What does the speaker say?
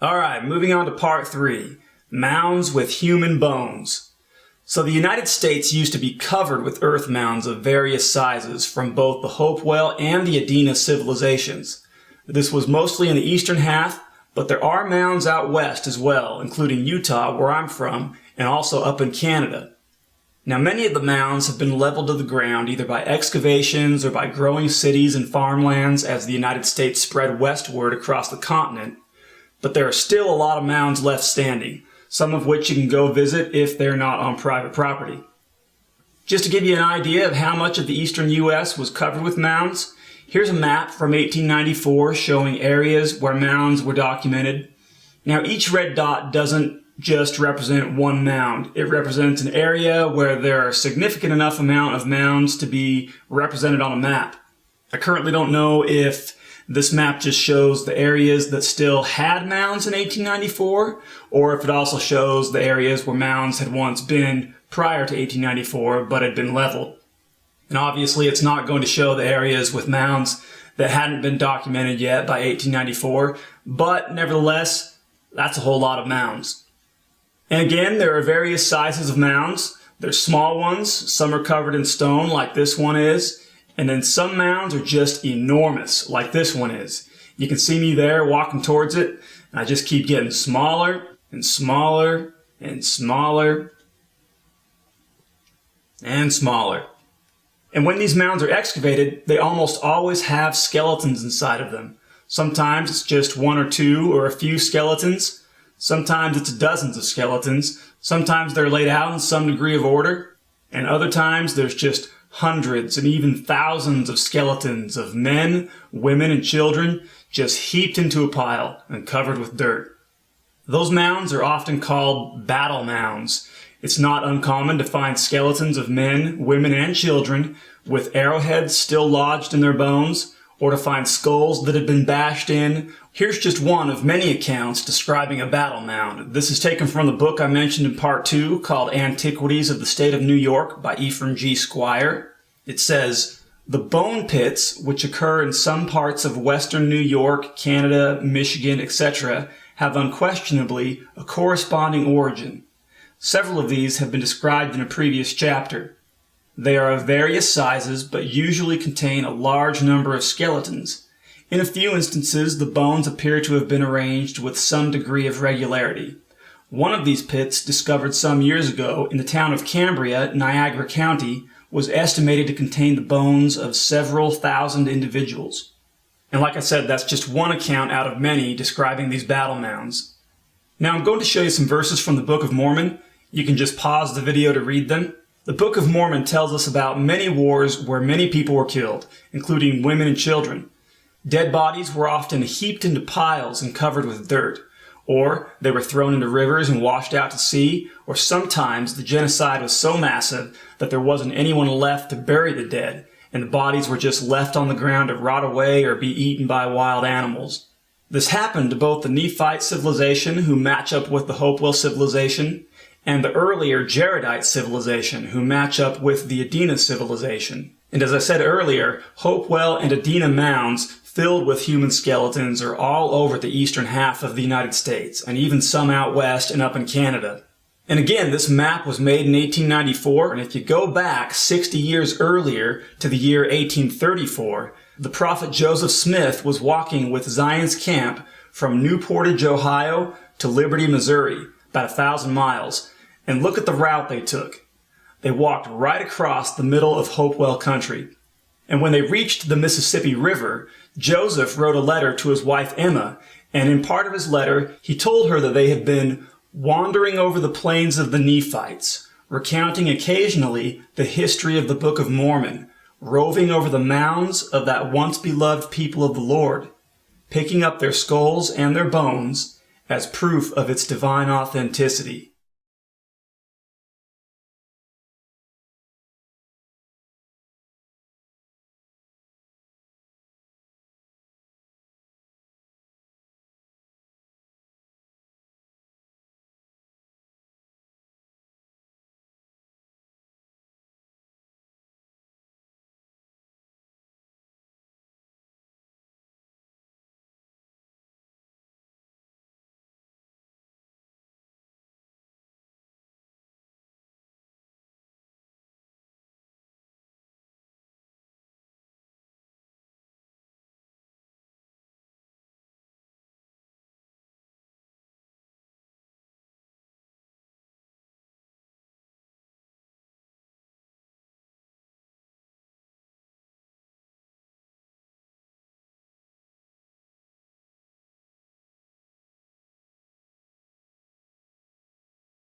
Alright, moving on to part 3. Mounds with human bones. So the United States used to be covered with earth mounds of various sizes from both the Hopewell and the Adena civilizations. This was mostly in the eastern half, but there are mounds out west as well, including Utah, where I'm from, and also up in Canada. Now, many of the mounds have been leveled to the ground either by excavations or by growing cities and farmlands as the United States spread westward across the continent. But there are still a lot of mounds left standing, some of which you can go visit if they're not on private property. Just to give you an idea of how much of the eastern U.S. was covered with mounds, here's a map from 1894 showing areas where mounds were documented. Now, each red dot doesn't just represent one mound. It represents an area where there are a significant enough amount of mounds to be represented on a map. I currently don't know if this map just shows the areas that still had mounds in 1894, or if it also shows the areas where mounds had once been prior to 1894 but had been leveled. And obviously it's not going to show the areas with mounds that hadn't been documented yet by 1894, but nevertheless, that's a whole lot of mounds. And again, there are various sizes of mounds. There's small ones, some are covered in stone like this one is, and then some mounds are just enormous, like this one is. You can see me there walking towards it, and I just keep getting smaller and smaller and smaller and smaller. And when these mounds are excavated, they almost always have skeletons inside of them. Sometimes it's just one or two or a few skeletons. Sometimes it's dozens of skeletons. Sometimes they're laid out in some degree of order. And other times there's just hundreds and even thousands of skeletons of men, women, and children just heaped into a pile and covered with dirt. Those mounds are often called battle mounds. It's not uncommon to find skeletons of men, women, and children with arrowheads still lodged in their bones, or to find skulls that had been bashed in. Here's just one of many accounts describing a battle mound. This is taken from the book I mentioned in part 2 called Antiquities of the State of New York by Ephraim G. Squire. It says, "The bone pits, which occur in some parts of western New York, Canada, Michigan, etc., have unquestionably a corresponding origin. Several of these have been described in a previous chapter. They are of various sizes, but usually contain a large number of skeletons. In a few instances, the bones appear to have been arranged with some degree of regularity. One of these pits, discovered some years ago in the town of Cambria, Niagara County, was estimated to contain the bones of several thousand individuals." And like I said, that's just one account out of many describing these battle mounds. Now I'm going to show you some verses from the Book of Mormon. You can just pause the video to read them. The Book of Mormon tells us about many wars where many people were killed, including women and children. Dead bodies were often heaped into piles and covered with dirt, or they were thrown into rivers and washed out to sea, or sometimes the genocide was so massive that there wasn't anyone left to bury the dead, and the bodies were just left on the ground to rot away or be eaten by wild animals. This happened to both the Nephite civilization, who match up with the Hopewell civilization, and the earlier Jaredite civilization, who match up with the Adena civilization. And as I said earlier, Hopewell and Adena mounds filled with human skeletons are all over the eastern half of the United States, and even some out west and up in Canada. And again, this map was made in 1894, and if you go back 60 years earlier to the year 1834, the prophet Joseph Smith was walking with Zion's camp from New Portage, Ohio to Liberty, Missouri, about 1,000 miles. And look at the route they took. They walked right across the middle of Hopewell country. And when they reached the Mississippi River, Joseph wrote a letter to his wife Emma, and in part of his letter, he told her that they had been wandering over the plains of the Nephites, recounting occasionally the history of the Book of Mormon, roving over the mounds of that once beloved people of the Lord, picking up their skulls and their bones as proof of its divine authenticity.